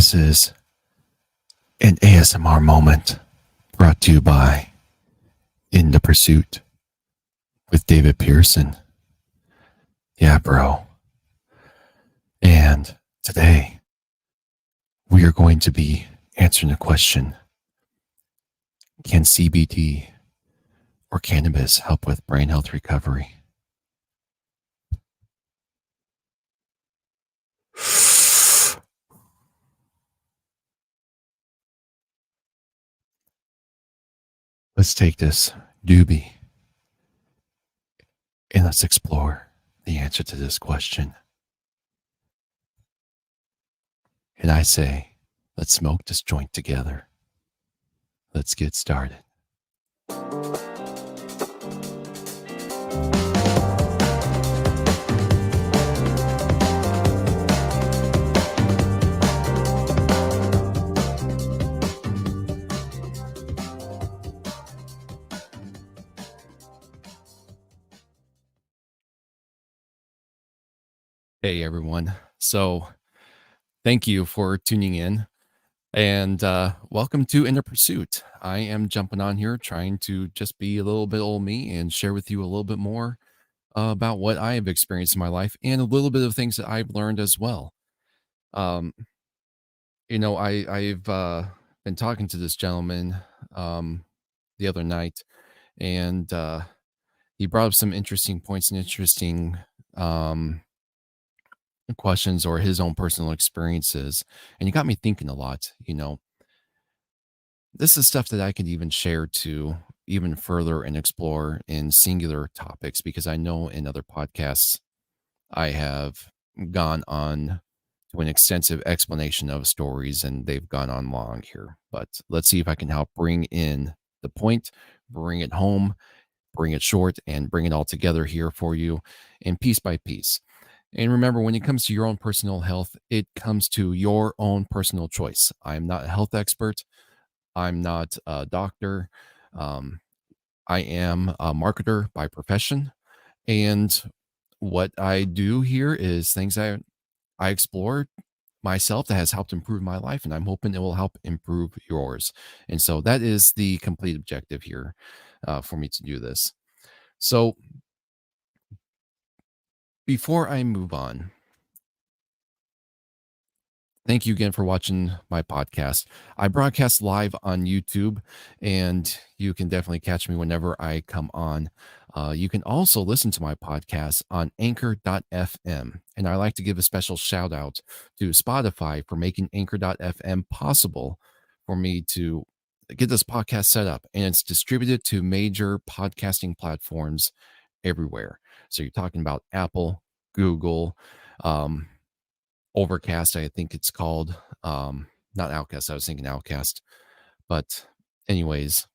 This is an ASMR moment brought to you by In the Pursuit with David Pearson. Yeah, bro. And today we are going to be answering the question, can CBD or cannabis help with brain health recovery? Let's take this doobie and let's explore the answer to this question. And I say, let's smoke this joint together. Let's get started. Hey, everyone. So thank you for tuning in and welcome to In the Pursuit. I am jumping on here trying to just be a little bit old me and share with you a little bit more about what I have experienced in my life and a little bit of things that I've learned as well. Um, I've been talking to this gentleman the other night, and he brought up some interesting points and interesting questions or his own personal experiences. And he got me thinking a lot. This is stuff that I could even share to even further and explore in singular topics, because I know in other podcasts I have gone on to an extensive explanation of stories and they've gone on long here. But let's see if I can help bring in the point, bring it home, bring it short, and bring it all together here for you and piece by piece. And remember, when it comes to your own personal health, it comes to your own personal choice. I'm not a health expert. I'm not a doctor. I am a marketer by profession. And what I do here is things I explore myself that has helped improve my life. And I'm hoping it will help improve yours. And so that is the complete objective here for me to do this. So before I move on, thank you again for watching my podcast. I broadcast live on YouTube, and you can definitely catch me whenever I come on. You can also listen to my podcast on Anchor.fm. And I like to give a special shout out to Spotify for making Anchor.fm possible for me to get this podcast set up. And it's distributed to major podcasting platforms everywhere. So you're talking about Apple, Google, Overcast, I think it's called. Not Outcast. I was thinking Outcast. But anyways,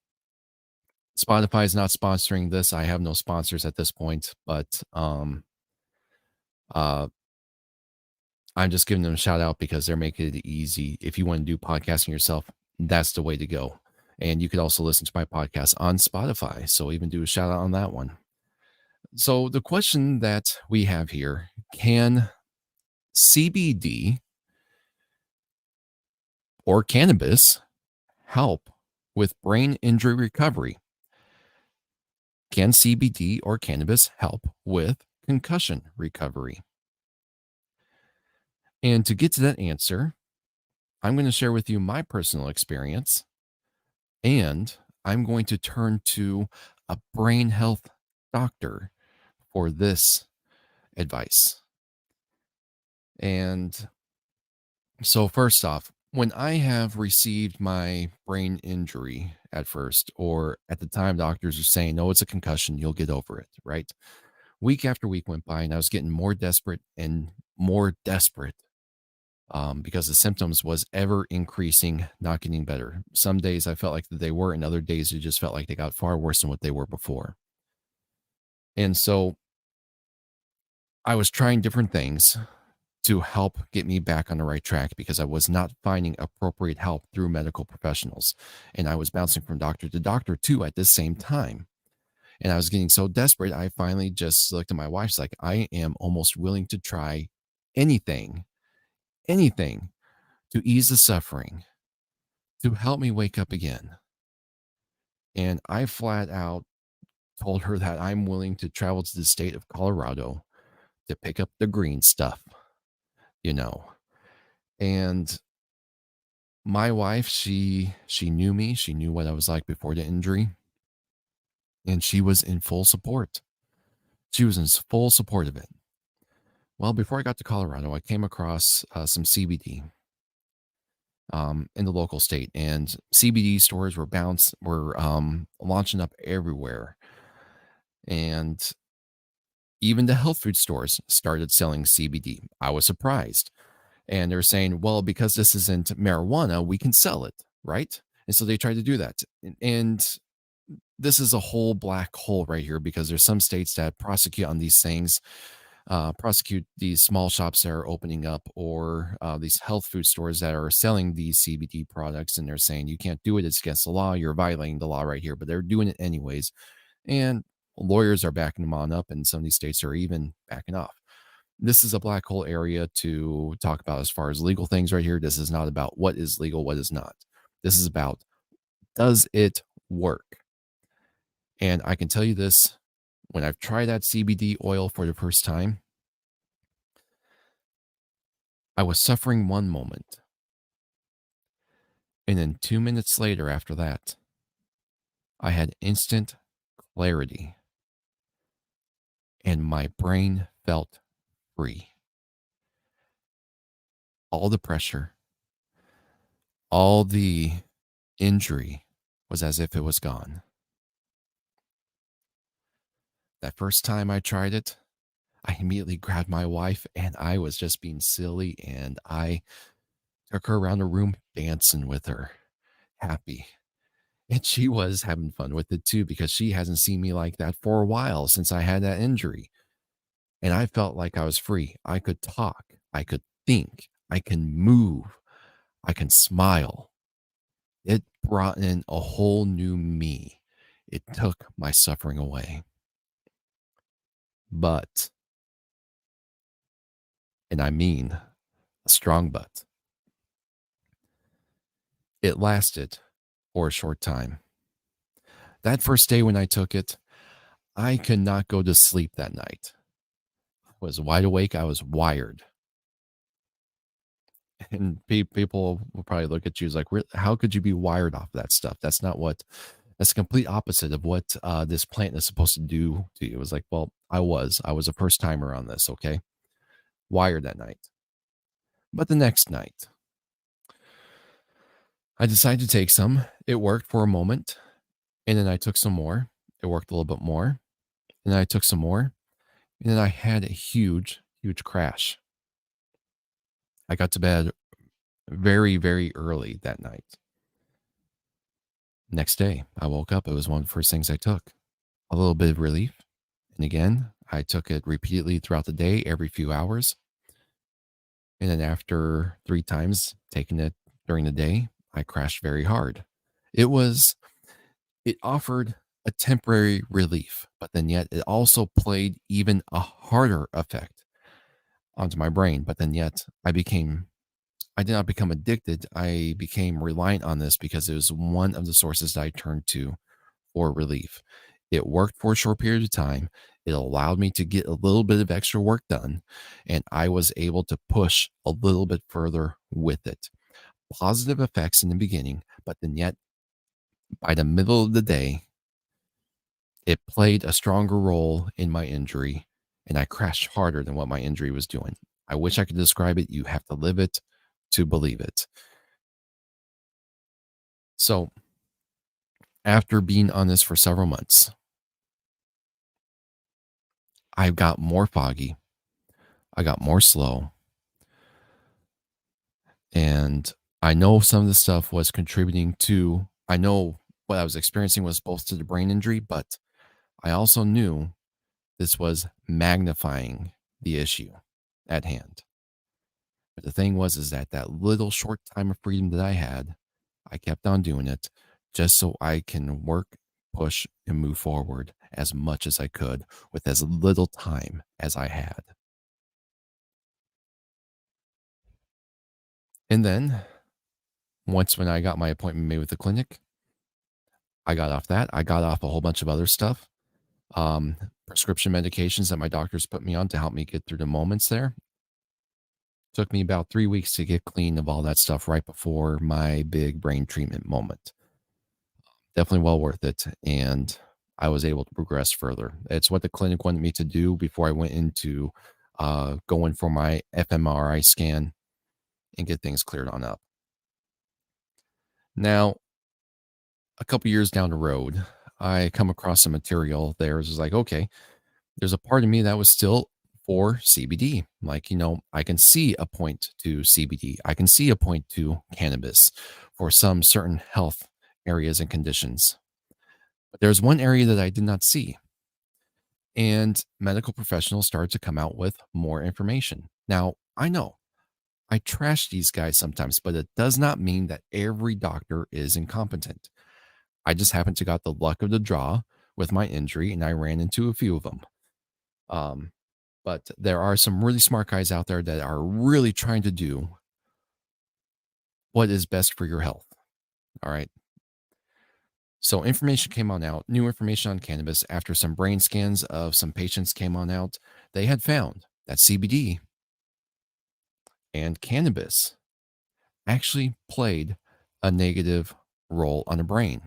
Spotify is not sponsoring this. I have no sponsors at this point, but I'm just giving them a shout out because they're making it easy. If you want to do podcasting yourself, that's the way to go. And you could also listen to my podcast on Spotify. So even do a shout out on that one. So the question that we have here, can CBD or cannabis help with brain injury recovery? Can CBD or cannabis help with concussion recovery? And to get to that answer, I'm going to share with you my personal experience, and I'm going to turn to a brain health doctor for this advice. And so first off, when I have received my brain injury at first, or at the time doctors are saying, no, it's a concussion, you'll get over it, right? Week after week went by and I was getting more desperate and more desperate because the symptoms was ever increasing, not getting better. Some days I felt like they were, and other days it just felt like they got far worse than what they were before. And so I was trying different things to help get me back on the right track because I was not finding appropriate help through medical professionals. And I was bouncing from doctor to doctor too at the same time. And I was getting so desperate, I finally just looked at my wife. She's like, I am almost willing to try anything to ease the suffering, to help me wake up again. And I flat out told her that I'm willing to travel to the state of Colorado to pick up the green stuff, you know. And my wife, she knew me, she knew what I was like before the injury, and she was in full support. She was in full support of it. Well, before I got to Colorado, I came across some CBD in the local state, and CBD stores were launching up everywhere, and even the health food stores started selling CBD. I was surprised, and they're saying, "Well, because this isn't marijuana, we can sell it, right?" And so they tried to do that, and this is a whole black hole right here because there's some states that prosecute on these things, prosecute these small shops that are opening up, or these health food stores that are selling these CBD products, and they're saying you can't do it, it's against the law, you're violating the law right here, but they're doing it anyways. And lawyers are backing them on up, and some of these states are even backing off. This is a black hole area to talk about as far as legal things right here. This is not about what is legal, what is not. This is about, does it work? And I can tell you this, when I've tried that CBD oil for the first time, I was suffering one moment. And then 2 minutes later after that, I had instant clarity. And my brain felt free. All the pressure, all the injury was as if it was gone. That first time I tried it, I immediately grabbed my wife, and I was just being silly, and I took her around the room dancing with her, happy. And she was having fun with it too, because she hasn't seen me like that for a while since I had that injury. And I felt like I was free. I could talk, I could think, I can move, I can smile. It brought in a whole new me. It took my suffering away. But, and I mean a strong but, it lasted for a short time. That first day when I took it, I could not go to sleep that night. I was wide awake. I was wired. And people will probably look at you as like, how could you be wired off that stuff? That's the complete opposite of what this plant is supposed to do to you. It was like, well, I was a first timer on this. Okay. Wired that night. But the next night, I decided to take some. It worked for a moment. And then I took some more. It worked a little bit more. And then I took some more. And then I had a huge, huge crash. I got to bed very, very early that night. Next day, I woke up. It was one of the first things I took. A little bit of relief. And again, I took it repeatedly throughout the day, every few hours. And then after 3 times taking it during the day, I crashed very hard. It offered a temporary relief, but then yet it also played even a harder effect onto my brain. But then yet I did not become addicted. I became reliant on this because it was one of the sources that I turned to for relief. It worked for a short period of time. It allowed me to get a little bit of extra work done, and I was able to push a little bit further with it. Positive effects in the beginning, but then yet by the middle of the day, it played a stronger role in my injury, and I crashed harder than what my injury was doing. I wish I could describe it. You have to live it to believe it. So, after being on this for several months, I got more foggy. I got more slow. And I know some of the stuff was contributing to, I know what I was experiencing was both to the brain injury, but I also knew this was magnifying the issue at hand. But the thing was, is that little short time of freedom that I had, I kept on doing it just so I can work, push, and move forward as much as I could with as little time as I had. And then once when I got my appointment made with the clinic, I got off that. I got off a whole bunch of other stuff, um, prescription medications that my doctors put me on to help me get through the moments there. Took me about 3 weeks to get clean of all that stuff right before my big brain treatment moment. Definitely well worth it. And I was able to progress further. It's what the clinic wanted me to do before I went into going for my fMRI scan and get things cleared on up. Now, a couple years down the road, I come across some material there. It's like, okay, there's a part of me that was still for CBD. Like, I can see a point to CBD. I can see a point to cannabis for some certain health areas and conditions. But there's one area that I did not see. And medical professionals started to come out with more information. Now, I know I trash these guys sometimes, but it does not mean that every doctor is incompetent. I just happened to got the luck of the draw with my injury, and I ran into a few of them. Um, but there are some really smart guys out there that are really trying to do what is best for your health. All right. So information came on out, new information on cannabis after some brain scans of some patients came on out. They had found that CBD and cannabis actually played a negative role on the brain.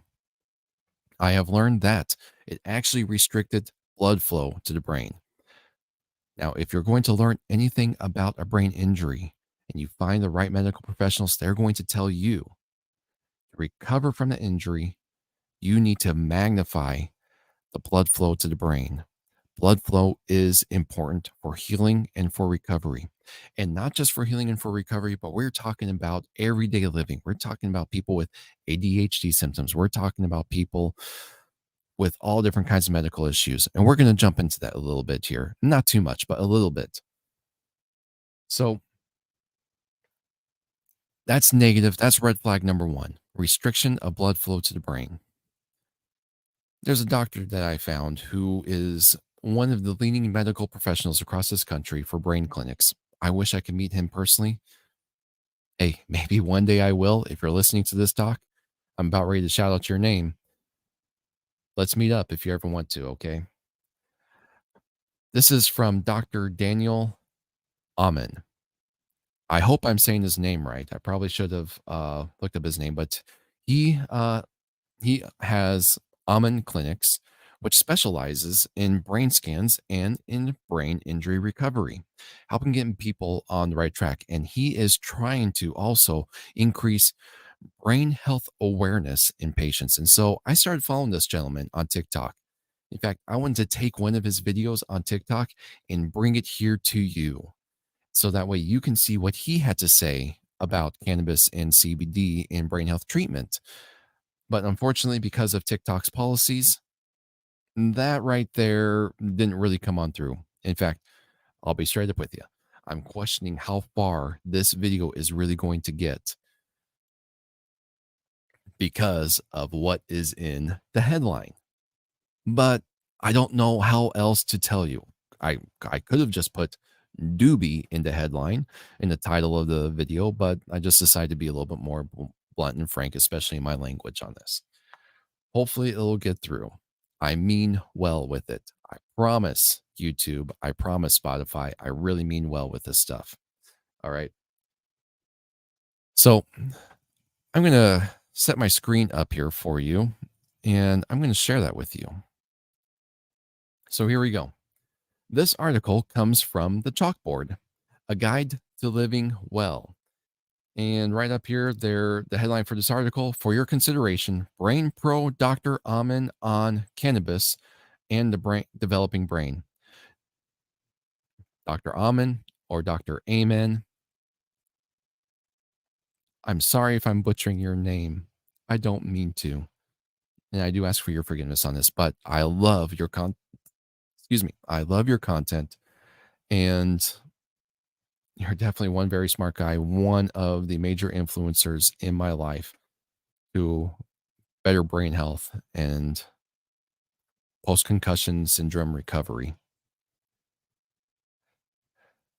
I have learned that it actually restricted blood flow to the brain. Now, if you're going to learn anything about a brain injury and you find the right medical professionals, they're going to tell you to recover from the injury, you need to magnify the blood flow to the brain. Blood flow is important for healing and for recovery. And not just for healing and for recovery, but we're talking about everyday living. We're talking about people with ADHD symptoms. We're talking about people with all different kinds of medical issues. And we're going to jump into that a little bit here. Not too much, but a little bit. So that's negative. That's red flag number one, restriction of blood flow to the brain. There's a doctor that I found who is one of the leading medical professionals across this country for brain clinics. I wish I could meet him personally. Hey, maybe one day I will. If you're listening to this talk, I'm about ready to shout out your name. Let's meet up if you ever want to, okay? This is from Dr. Daniel Ahman. I hope I'm saying his name right. I probably should have looked up his name, but he he has Ahman Clinics, which specializes in brain scans and in brain injury recovery, helping getting people on the right track. And he is trying to also increase brain health awareness in patients. And so I started following this gentleman on TikTok. In fact, I wanted to take one of his videos on TikTok and bring it here to you. So that way you can see what he had to say about cannabis and CBD in brain health treatment. But unfortunately, because of TikTok's policies, that right there didn't really come on through. In fact, I'll be straight up with you. I'm questioning how far this video is really going to get because of what is in the headline. But I don't know how else to tell you. I could have just put doobie in the headline in the title of the video, but I just decided to be a little bit more blunt and frank, especially in my language on this. Hopefully it'll get through. I mean well with it. I promise YouTube. I promise Spotify. I really mean well with this stuff. All right. So I'm going to set my screen up here for you and I'm going to share that with you. So here we go. This article comes from the Chalkboard, a guide to living well. And right up here, the headline for this article, for your consideration, Brain Pro Dr. Ahman on cannabis and the brain developing brain. Dr. Ahman or Dr. Amen. I'm sorry if I'm butchering your name. I don't mean to. And I do ask for your forgiveness on this, but I love your I love your content. And you're definitely one very smart guy, one of the major influencers in my life to better brain health and post-concussion syndrome recovery.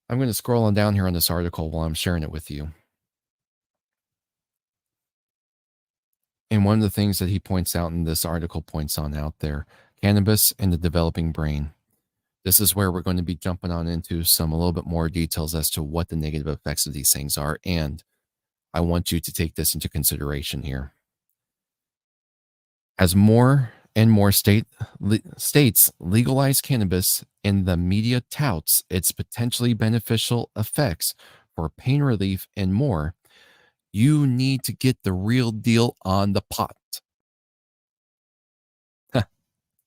I'm going to scroll on down here on this article while I'm sharing it with you. And one of the things that he points out in this article points on out there, cannabis and the developing brain. This is where we're going to be jumping on into some a little bit more details as to what the negative effects of these things are. And I want you to take this into consideration here. As more and more states legalize cannabis and the media touts its potentially beneficial effects for pain relief and more, you need to get the real deal on the pot.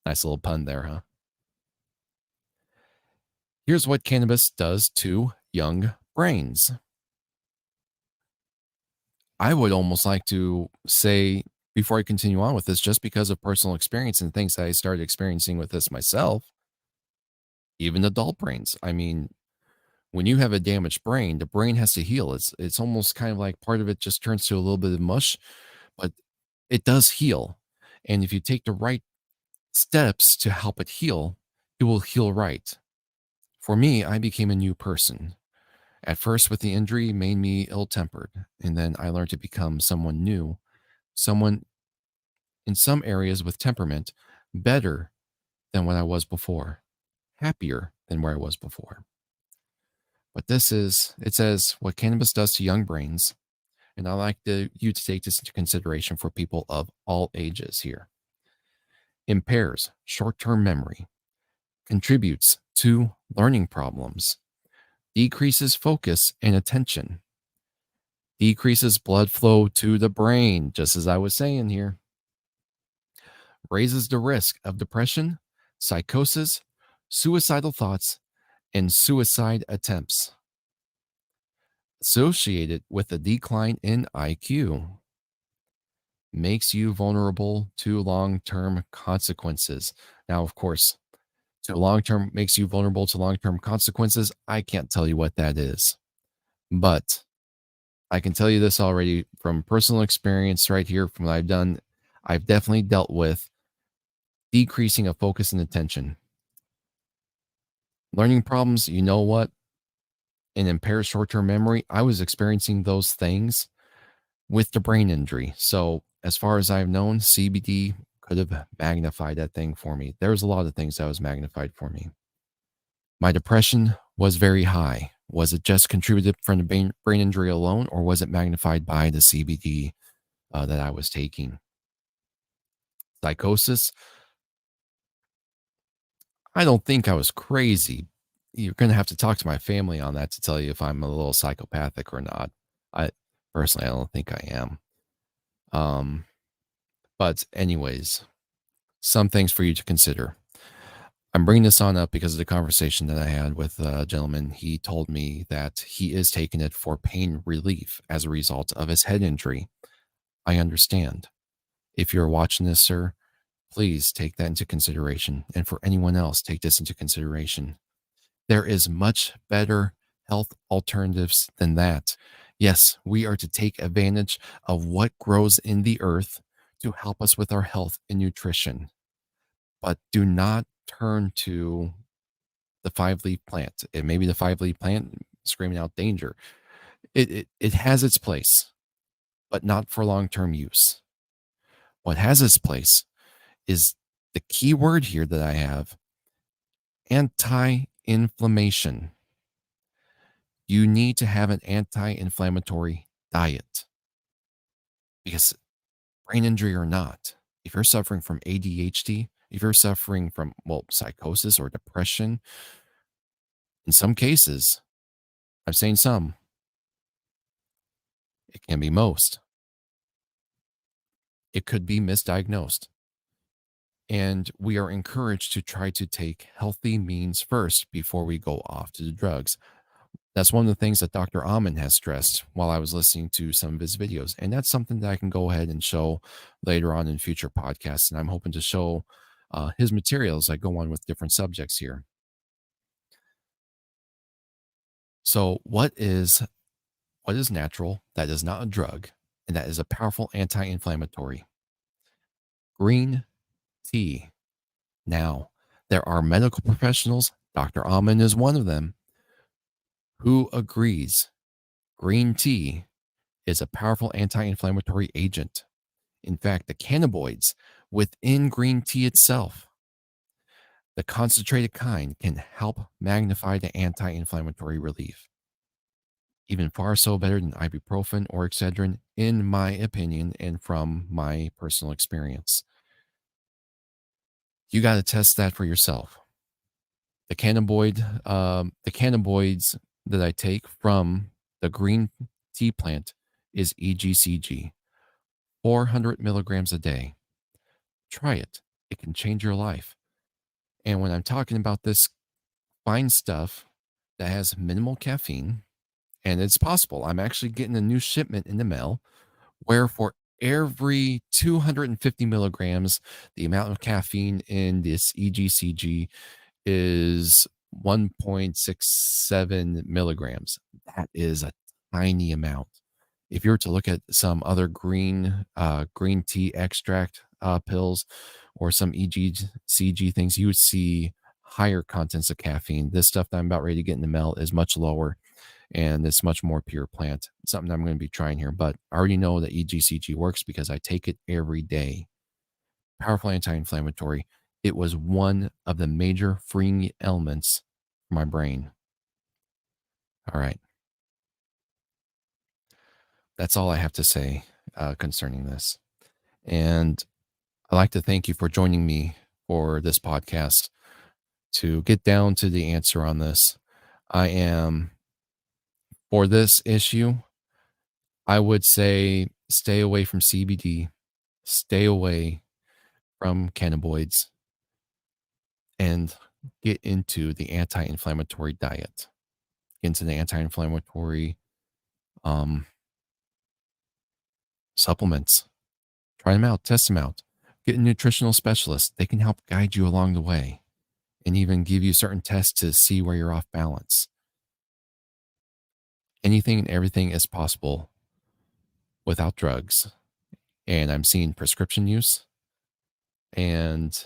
Nice little pun there, huh? Here's what cannabis does to young brains. I would almost like to say, before I continue on with this, just because of personal experience and things that I started experiencing with this myself, even adult brains. I mean, when you have a damaged brain, the brain has to heal. It's almost kind of like part of it just turns to a little bit of mush, but it does heal. And if you take the right steps to help it heal, it will heal right. For me, I became a new person. At first, with the injury, made me ill-tempered, and then I learned to become someone new, someone in some areas with temperament, better than what I was before, happier than where I was before. But it says what cannabis does to young brains, and I like you to take this into consideration for people of all ages here. Impairs short-term memory, contributes to learning problems, decreases focus and attention, decreases blood flow to the brain, just as I was saying here, raises the risk of depression, psychosis, suicidal thoughts, and suicide attempts, associated with a decline in IQ, makes you vulnerable to long-term consequences. Now, of course, makes you vulnerable to long-term consequences. I can't tell you what that is, but I can tell you this already from personal experience right here from what I've done. I've definitely dealt with decreasing of focus and attention. Learning problems, you know what? And impaired short-term memory, I was experiencing those things with the brain injury. So as far as I've known, CBD could have magnified that thing for me. There was a lot of things that was magnified for me. My depression was very high. Was it just contributed from the brain injury alone, or was it magnified by the CBD that I was taking? Psychosis, I don't think I was crazy. You're going to have to talk to my family on that to tell you if I'm a little psychopathic or not. I personally, I don't think I am. But anyways, some things for you to consider. I'm bringing this on up because of the conversation that I had with a gentleman. He told me that he is taking it for pain relief as a result of his head injury. I understand. If you're watching this, sir, please take that into consideration. And for anyone else, take this into consideration. There is much better health alternatives than that. Yes, we are to take advantage of what grows in the earth to help us with our health and nutrition. But do not turn to the 5-leaf plant. It may be the 5-leaf plant screaming out danger. It has its place, but not for long-term use. What has its place is the key word here that I have: anti-inflammation. You need to have an anti-inflammatory diet, because brain injury or not, if you're suffering from ADHD, if you're suffering from, psychosis or depression, in some cases, I'm saying some, it can be most, it could be misdiagnosed. And we are encouraged to try to take healthy means first before we go off to the drugs. That's one of the things that Dr. Ahman has stressed while I was listening to some of his videos. And that's something that I can go ahead and show later on in future podcasts. And I'm hoping to show his materials as I go on with different subjects here. So what is natural, that is not a drug, and that is a powerful anti-inflammatory? Green tea. Now, there are medical professionals, Dr. Ahman is one of them, who agrees green tea is a powerful anti-inflammatory agent. In fact, the cannabinoids within green tea itself, the concentrated kind, can help magnify the anti-inflammatory relief. Even far so better than ibuprofen or Excedrin, in my opinion, and from my personal experience. You got to test that for yourself. The cannabinoids that I take from the green tea plant is EGCG, 400 milligrams a day. Try it. It can change your life. And when I'm talking about this fine stuff that has minimal caffeine, and it's possible, I'm actually getting a new shipment in the mail where for every 250 milligrams, the amount of caffeine in this EGCG is 1.67 milligrams. That is a tiny amount. If you were to look at some other green tea extract pills or some EGCG things, you would see higher contents of caffeine. This stuff that I'm about ready to get in the mail is much lower, and it's much more pure plant. Something I'm going to be trying here, but I already know that EGCG works because I take it every day. Powerful anti-inflammatory. It was one of the major freeing elements for my brain. All right. That's all I have to say concerning this. And I'd like to thank you for joining me for this podcast to get down to the answer on this. For this issue, I would say stay away from CBD, stay away from cannabinoids, and get into the anti-inflammatory diet, get into the anti-inflammatory supplements. Try them out, test them out. Get a nutritional specialist. They can help guide you along the way and even give you certain tests to see where you're off balance. Anything and everything is possible without drugs. And I'm seeing prescription use and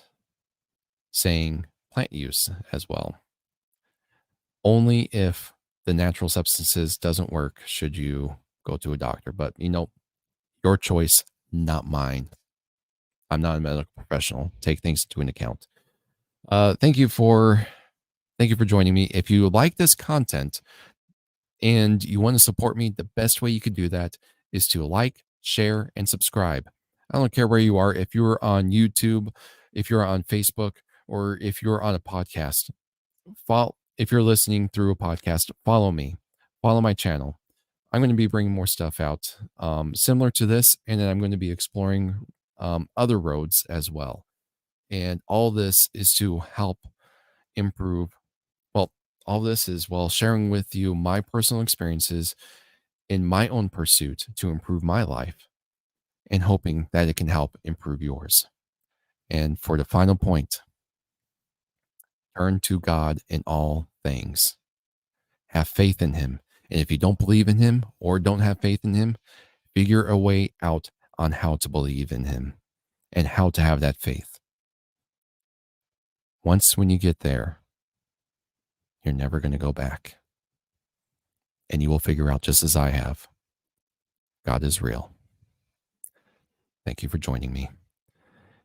saying plant use as well. Only if the natural substances doesn't work should you go to a doctor. But, your choice, not mine. I'm not a medical professional. Take things into account. Thank you for joining me. If you like this content and you want to support me, the best way you could do that is to like, share, and subscribe. I don't care where you are. If you're on YouTube, if you're on Facebook, or if you're on a podcast, if you're listening through a podcast, follow me, follow my channel. I'm going to be bringing more stuff out similar to this, and then I'm going to be exploring other roads as well. And all this is to help improve. Well, all this is while sharing with you my personal experiences in my own pursuit to improve my life and hoping that it can help improve yours. And for the final point, turn to God in all things. Have faith in him. And if you don't believe in him or don't have faith in him, figure a way out on how to believe in him and how to have that faith. Once when you get there, you're never going to go back. And you will figure out, just as I have, God is real. Thank you for joining me.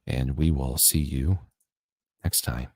And we will see you next time.